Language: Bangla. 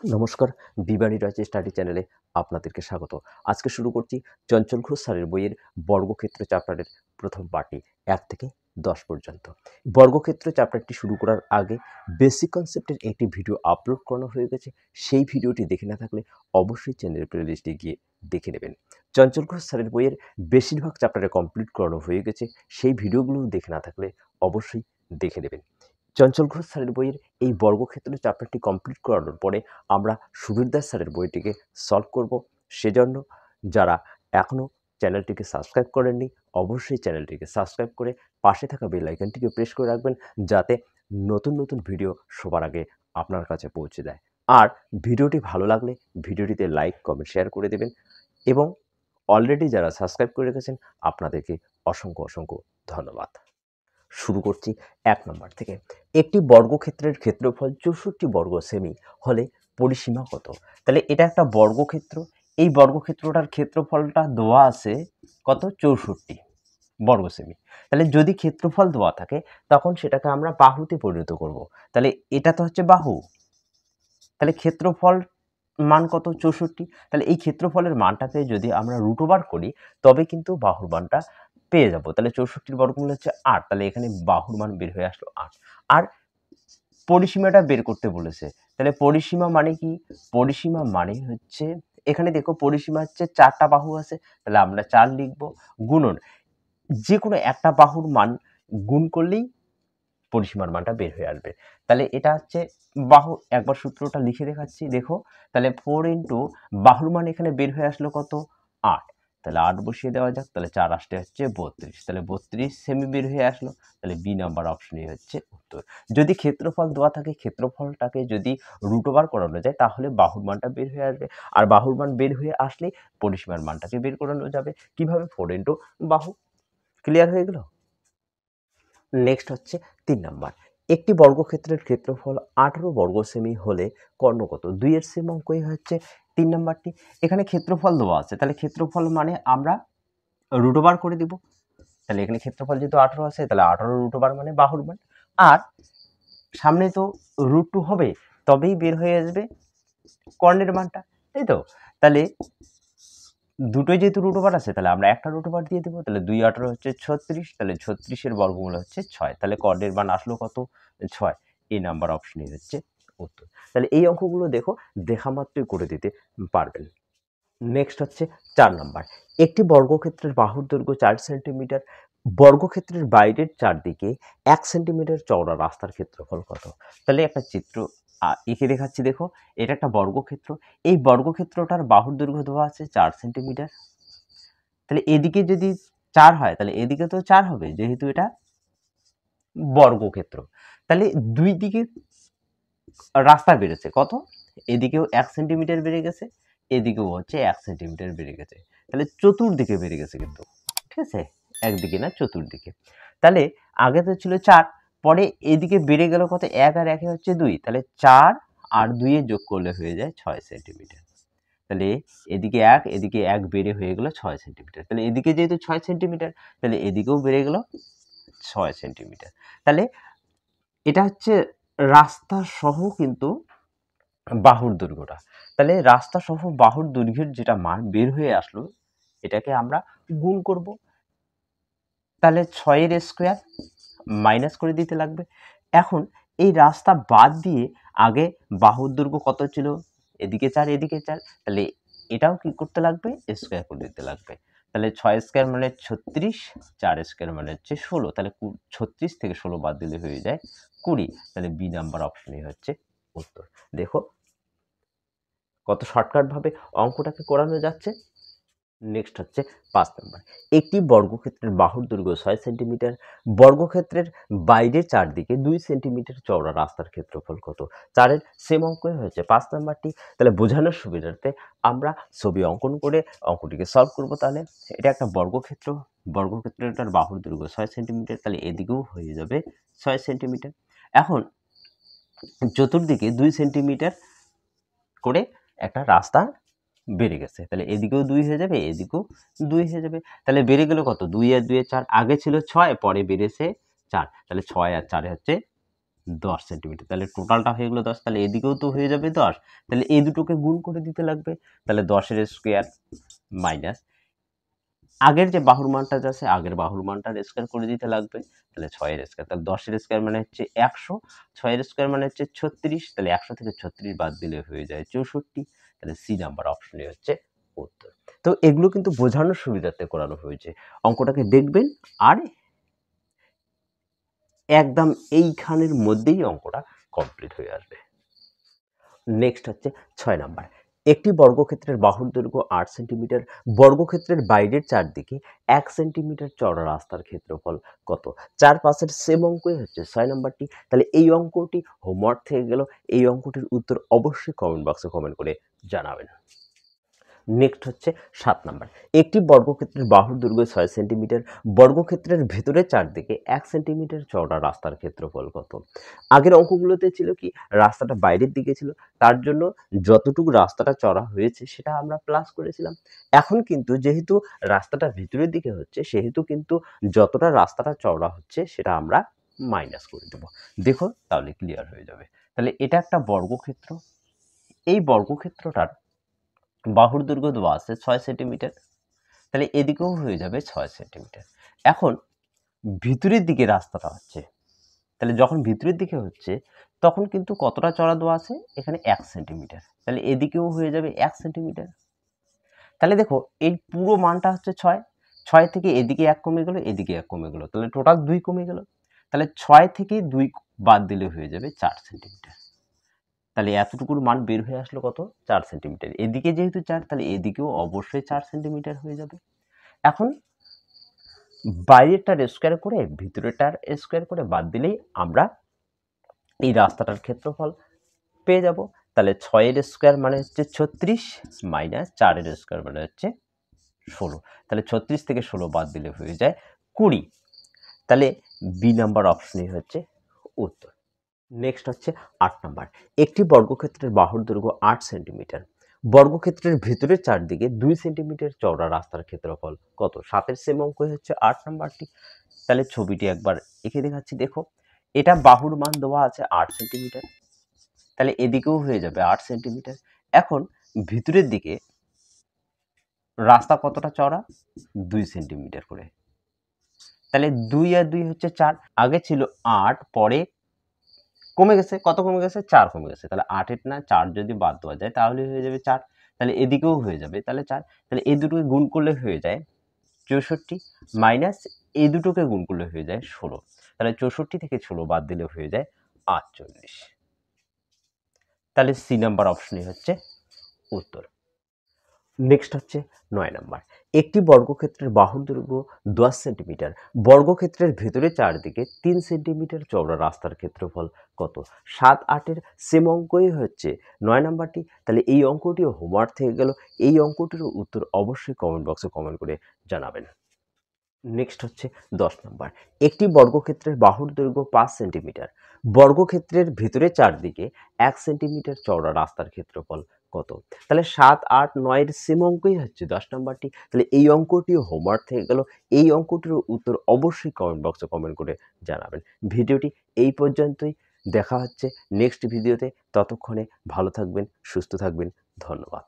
নমস্কার, বিবাণী রয়েছে স্টাডি চ্যানেলে আপনাদেরকে স্বাগত। আজকে শুরু করছি চঞ্চল ঘোষ স্যারের বইয়ের বর্গক্ষেত্র চ্যাপ্টারের প্রথম পার্টি ১ থেকে ১০ পর্যন্ত। বর্গক্ষেত্র চ্যাপ্টারটি শুরু করার আগে বেসিক কনসেপ্টের একটি ভিডিও আপলোড করানো হয়ে গেছে। সেই ভিডিওটি দেখে না থাকলে অবশ্যই চ্যানেলের প্লেলিস্টে গিয়ে দেখে নেবেন। চঞ্চল ঘোষ স্যারের বইয়ের বেশিরভাগ চ্যাপ্টারে কমপ্লিট করানো হয়ে গেছে। সেই ভিডিওগুলো দেখে না থাকলে অবশ্যই দেখে নেবেন। চঞ্চল ঘোষ স্যারের বইয়ের এই বর্গক্ষেত্র চ্যাপ্টারটি কমপ্লিট করানোর পরে আমরা সুবীর দাস স্যারের বইটিকে সলভ করব। সেজন্য যারা এখনও চ্যানেলটিকে সাবস্ক্রাইব করেননি অবশ্যই চ্যানেলটিকে সাবস্ক্রাইব করে পাশে থাকা বেল আইকনটিকে প্রেস করে রাখবেন, যাতে নতুন নতুন ভিডিও সবার আগে আপনার কাছে পৌঁছে দেয়। আর ভিডিওটি ভালো লাগলে ভিডিওটিতে লাইক, কমেন্ট, শেয়ার করে দেবেন এবং অলরেডি যারা সাবস্ক্রাইব করে রেখেছেন আপনাদেরকে অসংখ্য অসংখ্য ধন্যবাদ। শুরু করছি ১ নম্বর থেকে। একটি বর্গক্ষেত্রের ক্ষেত্রফল ৬৪ বর্গ সেমি হলে পরিসীমা কত? তাহলে এটা একটা বর্গক্ষেত্র। এই বর্গক্ষেত্রটার ক্ষেত্রফলটা দেওয়া আছে কত? ৬৪ বর্গ সেমি। তাহলে যদি ক্ষেত্রফল দেওয়া থাকে তখন সেটাকে আমরা বাহুতে পরিণত করব। তাহলে এটা তো হচ্ছে বাহু। তাহলে ক্ষেত্রফল মান কত? ৬৪। তাহলে এই ক্ষেত্রফলের মানটাকে যদি আমরা √ করি তবে কিন্তু বাহুর মানটা পেয়ে যাব। তাহলে ৬৪ বর্গমূল হচ্ছে ৮। তাহলে এখানে বাহুর মান বের হয়ে আসলো ৮। আর পরিসীমাটা বের করতে বলেছে। তাহলে পরিসীমা মানে কি? পরিসীমা মানে হচ্ছে এখানে দেখো পরিসীমা হচ্ছে ৪টা বাহু আছে। তাহলে আমরা ৪ লিখব, গুণন যে কোনো একটা বাহুর মান গুণ করলেই পরিসীমার মানটা বের হয়ে আসবে। তাহলে এটা হচ্ছে বাহু, একবার সূত্রটা লিখে দেখাচ্ছি দেখো। তাহলে 4 ইন্টু বাহুর মান এখানে বের হয়ে আসলো কত? 8। তাহলে 8 বসিয়ে দেওয়া যাক। তাহলে 4 আসতে হচ্ছে 32। তাহলে 32 সেমি বের হয়ে আসলো। তাহলে বি নাম্বার অপশনই হচ্ছে উত্তর। যদি ক্ষেত্রফল দেওয়া থাকে ক্ষেত্রফলটাকে যদি √ করানো যায় তাহলে বাহুর মানটা বের হয়ে আসবে। আর বাহুর মান বের হয়ে আসলে পরিসীমার মানটাকে বের করানো যাবে। কিভাবে? 4 ইন্টু বাহু। ক্লিয়ার হয়ে গেল? নেক্সট হচ্ছে ৩ নাম্বার। একটি বর্গক্ষেত্রের ক্ষেত্রফল ১৮ বর্গ সেমি হলে কর্ণ কত? ২ এর সেম অঙ্কই হচ্ছে ৩ নাম্বারটি। এখানে ক্ষেত্রফল দেওয়া আছে, তাহলে ক্ষেত্রফল মানে আমরা √ করে দিব। তাহলে এখানে ক্ষেত্রফল যেহেতু ১৮ আছে তাহলে ১৮ √ মানে বাহুর মান। আর সামনে তো √2 হবে, তবেই বের হয়ে আসবে কর্ণের মানটা, তাই তো? তাহলে দুটোই যেহেতু √ আছে তাহলে আমরা একটা √ দিয়ে দেবো। তাহলে ২ 18 হচ্ছে ৩৬। তাহলে ৩৬ এর বর্গমূল হচ্ছে ৬। তাহলে কর্ণের মান আসলো কত? ৬। এই নাম্বার অপশনই হচ্ছে উত্তর। তাহলে এই অঙ্কগুলো দেখো, দেখা মাত্রই করে দিতে পারবেন। নেক্সট হচ্ছে ৪ নাম্বার। একটি বর্গক্ষেত্রের বাহুর দৈর্ঘ্য ৪ সেন্টিমিটার। বর্গক্ষেত্রের বাইরের চারদিকে ১ সেন্টিমিটার চওড়া রাস্তার ক্ষেত্রফল কত? তাহলে একটা চিত্র এঁকে দেখাচ্ছি দেখো। এটা একটা বর্গক্ষেত্র। এই বর্গক্ষেত্রটার বাহুর দৈর্ঘ্য দেওয়া আছে ৪ সেন্টিমিটার। তাহলে এদিকে যদি ৪ হয় তাহলে এদিকে তো ৪ হবে, যেহেতু এটা বর্গক্ষেত্র। তাহলে দুই দিকে রাস্তা বেড়েছে কত? এদিকেও ১ সেন্টিমিটার বেড়ে গেছে, এদিকেও হচ্ছে ১ সেন্টিমিটার বেড়ে গেছে। তাহলে চতুর্দিকে বেড়ে গেছে কিন্তু, ঠিক আছে? একদিকে না, চতুর্দিকে। তাহলে আগে তো ছিল ৪, পরে এদিকে বেড়ে গেল কত? ১ আর ১ এ হচ্ছে ২। তাহলে ৪ আর ২ এ যোগ করলে হয়ে যায় ৬ সেন্টিমিটার। তাহলে এদিকে ১, এদিকে ১ বেড়ে হয়ে গেল ৬ সেন্টিমিটার। তাহলে এদিকে যেহেতু ৬ সেন্টিমিটার, তাহলে এদিকেও বেড়ে গেল ৬ সেন্টিমিটার। তাহলে এটা হচ্ছে রাস্তা সহ কিন্তু বাহুর দৈর্ঘ্যটা। তাহলে রাস্তা সহ বাহুর দৈর্ঘ্যের যেটা মান বের হয়ে আসলো, এটাকে আমরা গুণ করব। তাহলে ৬ এর স্কোয়ার মাইনাস করে দিতে লাগবে। এখন এই রাস্তা বাদ দিয়ে আগে বাহুর দৈর্ঘ্য কত ছিল? এদিকে ৪, এদিকে ৪। তাহলে এটাও কি করতে লাগবে? স্কোয়ার করে দিতে লাগবে। তাহলে ৬ স্কোয়ার মানে ৩৬, ৪ স্কোয়ার মানে হচ্ছে ১৬। তাহলে ৩৬ থেকে ১৬ বাদ দিলে হয়ে যায় ২০। তাহলে বি নাম্বার অপশনই হচ্ছে উত্তর। দেখো কত শর্টকাটভাবে অঙ্কটাকে করানো যাচ্ছে। নেক্সট হচ্ছে ৫ নাম্বার। একটি বর্গক্ষেত্রের বাহুর দৈর্ঘ্য ৬ সেন্টিমিটার। বর্গক্ষেত্রের বাইরের চারদিকে ২ সেন্টিমিটার চওড়া রাস্তার ক্ষেত্রফল কত? ৪ এর সেম অঙ্কই হয়েছে ৫ নাম্বারটি। তাহলে বোঝানোর সুবিধার্থে আমরা ছবি অঙ্কন করে অঙ্কটিকে সলভ করব। তাহলে এটা একটা বর্গক্ষেত্র। বর্গক্ষেত্রটার বাহুর দৈর্ঘ্য ৬ সেন্টিমিটার। তাহলে এদিকেও হয়ে যাবে ৬ সেন্টিমিটার। এখন চতুর্দিকে ২ সেন্টিমিটার করে একটা রাস্তা বেড়ে গেছে। তাহলে এদিকেও ২ হয়ে যাবে, এদিকেও ২ হয়ে যাবে। তাহলে বেড়ে গেল কত? ২ আর ২ এ ৪। আগে ছিল ৬, পরে বেড়েছে ৪। তাহলে ৬ আর ৪ হচ্ছে 10 সেন্টিমিটার। তাহলে টোটালটা হয়ে গেল 10, তাহলে এদিকেও তো হয়ে যাবে 10, তাহলে এই দুটোকে গুণ করে দিতে লাগবে। তাহলে 10 এর স্কোয়ার মাইনাস আগের যে বাহুর মানটা আছে আগের বাহুর মানটার স্কোয়ার করে দিতে লাগবে। তাহলে 6 এর স্কোয়ার, তাহলে 10 এর স্কোয়ার মানে হচ্ছে 100, 6 এর স্কোয়ার মানে হচ্ছে 36, তাহলে 100 থেকে 36 বাদ দিলে হয়ে যায় 64। তাহলে সি নাম্বার অপশনই হচ্ছে উত্তর। তো এগুলো কিন্তু বোঝানোর সুবিধার্থে করানো হয়েছে। অঙ্কটাকে দেখবেন আর একদম এইখানের মধ্যেই অঙ্কটা কমপ্লিট হয়ে আসবে। নেক্সট হচ্ছে 6 নাম্বার। একটি বর্গক্ষেত্রের বাহুর দৈর্ঘ্য 8 সেন্টিমিটার, বর্গক্ষেত্রের বাইরের চারদিকে 1 সেন্টিমিটার চওড়া রাস্তার ক্ষেত্রফল কত? 4-5 এর সেম অঙ্কই হচ্ছে 6 নাম্বারটি। তাহলে এই অঙ্কটি হোমওয়ার্ক থেকে গেল। এই অঙ্কটির উত্তর অবশ্যই কমেন্ট বক্সে কমেন্ট করে জানাবেন। নেক্সট হচ্ছে 7 নাম্বার। একটি বর্গক্ষেত্রের বাহুর দৈর্ঘ্য 6 সেন্টিমিটার, বর্গক্ষেত্রের ভেতরের চারদিকে 1 সেন্টিমিটার চওড়া রাস্তার ক্ষেত্রফল কত? আগের অঙ্কগুলোতে ছিল কি রাস্তাটা বাইরের দিকে ছিল, তার জন্য যতটুকু রাস্তাটা চওড়া হয়েছে সেটা আমরা প্লাস করেছিলাম। এখন কিন্তু যেহেতু রাস্তাটা ভিতরের দিকে হচ্ছে সেহেতু কিন্তু যতটা রাস্তাটা চওড়া হচ্ছে সেটা আমরা মাইনাস করে দেব। দেখো তাহলে ক্লিয়ার হয়ে যাবে। তাহলে এটা একটা বর্গক্ষেত্র, এই বর্গক্ষেত্রটার বাহুর দৈর্ঘ্য দেওয়া আছে 6 সেন্টিমিটার, তাহলে এদিকেও হয়ে যাবে 6 সেন্টিমিটার। এখন ভিতরের দিকে রাস্তাটা হচ্ছে, তাহলে যখন ভিতরের দিকে হচ্ছে তখন কিন্তু কতটা চড়া দেওয়া আছে এখানে 1 সেন্টিমিটার, তাহলে এদিকেও হয়ে যাবে 1 সেন্টিমিটার। তাহলে দেখো এই পুরো মানটা হচ্ছে 6, 6 থেকে এদিকে 1 কমে গেল, এদিকে 1 কমে গেল, তাহলে টোটাল 2 কমে গেল। তাহলে 6 থেকে 2 বাদ দিলে হয়ে যাবে 4 সেন্টিমিটার। তাহলে এতটুকুর মান বের হয়ে আসলো কত? 4 সেন্টিমিটার। এদিকে যেহেতু 4, তাহলে এদিকেও অবশ্যই 4 সেন্টিমিটার হয়ে যাবে। এখন বাইরেরটার স্কোয়ার করে ভিতরেরটার স্কোয়ার করে বাদ দিলেই আমরা এই রাস্তাটার ক্ষেত্রফল পেয়ে যাব। তাহলে 6 এর স্কোয়ার মানে হচ্ছে 36 মাইনাস 4 এর স্কোয়ার মানে হচ্ছে 16, তাহলে 36 থেকে 16 বাদ দিলে হয়ে যায় 20। তাহলে বি নাম্বার অপশনই হচ্ছে উত্তর। নেক্সট হচ্ছে 8 নাম্বার। একটি বর্গক্ষেত্রের বাহুর দৈর্ঘ্য 8 সেন্টিমিটার, বর্গক্ষেত্রের ভেতরের চারদিকে 2 সেন্টিমিটার চওড়া রাস্তার ক্ষেত্রফল কত? 7 এর সেম অঙ্কই হচ্ছে 8 নাম্বারটি। তাহলে ছবিটি একবার এঁকে দেখাচ্ছি, দেখো এটা বাহুর মান দেওয়া আছে 8 সেন্টিমিটার, তাহলে এদিকেও হয়ে যাবে 8 সেন্টিমিটার। এখন ভিতরের দিকে রাস্তা কতটা চওড়া? 2 সেন্টিমিটার করে, তাহলে 2 আর 2 হচ্ছে 4, আগে ছিল 8, পরে কমে গেছে, কত কমে গেছে? 4 কমে গেছে, তাহলে 8 এর না 4 যদি বাদ দেওয়া যায় তাহলে হয়ে যাবে 4, তাহলে এদিকেও হয়ে যাবে তাহলে 4, তাহলে এই দুটোকে গুণ করলে হয়ে যায় 64 মাইনাস এই দুটোকে গুণ করলে হয়ে যায় 16, তাহলে 64 থেকে 16 বাদ দিলে হয়ে যায় 48। তাহলে সি নাম্বার অপশনই হচ্ছে উত্তর। নেক্সট হচ্ছে 9 নাম্বার। একটি বর্গক্ষেত্রের বাহুর দৈর্ঘ্য 10 সেন্টিমিটার, বর্গক্ষেত্রের ভেতরে চারদিকে 3 সেন্টিমিটার চওড়া রাস্তার ক্ষেত্রফল কত? 7-8 এর সেম অঙ্কই হচ্ছে 9 নাম্বারটি। তাহলে এই অঙ্কটিও হোমওয়ার্ক থেকে গেল। এই অঙ্কটির উত্তর অবশ্যই কমেন্ট বক্সে কমেন্ট করে জানাবেন। নেক্সট হচ্ছে 10 নাম্বার। একটি বর্গক্ষেত্রের বাহুর দৈর্ঘ্য 5 সেন্টিমিটার, বর্গক্ষেত্রের ভেতরে চারদিকে 1 সেন্টিমিটার চওড়া রাস্তার ক্ষেত্রফল কত? তাহলে 7, 8, 9 এর সেম অঙ্কই হচ্ছে 10 নাম্বারটি। তাহলে এই অঙ্কটিও হোমওয়ার্ক থেকে গেল। এই অঙ্কটির উত্তর অবশ্যই কমেন্ট বক্সে কমেন্ট করে জানাবেন। ভিডিওটি এই পর্যন্তই, দেখা হচ্ছে নেক্সট ভিডিওতে। ততক্ষণে ভালো থাকবেন, সুস্থ থাকবেন। ধন্যবাদ।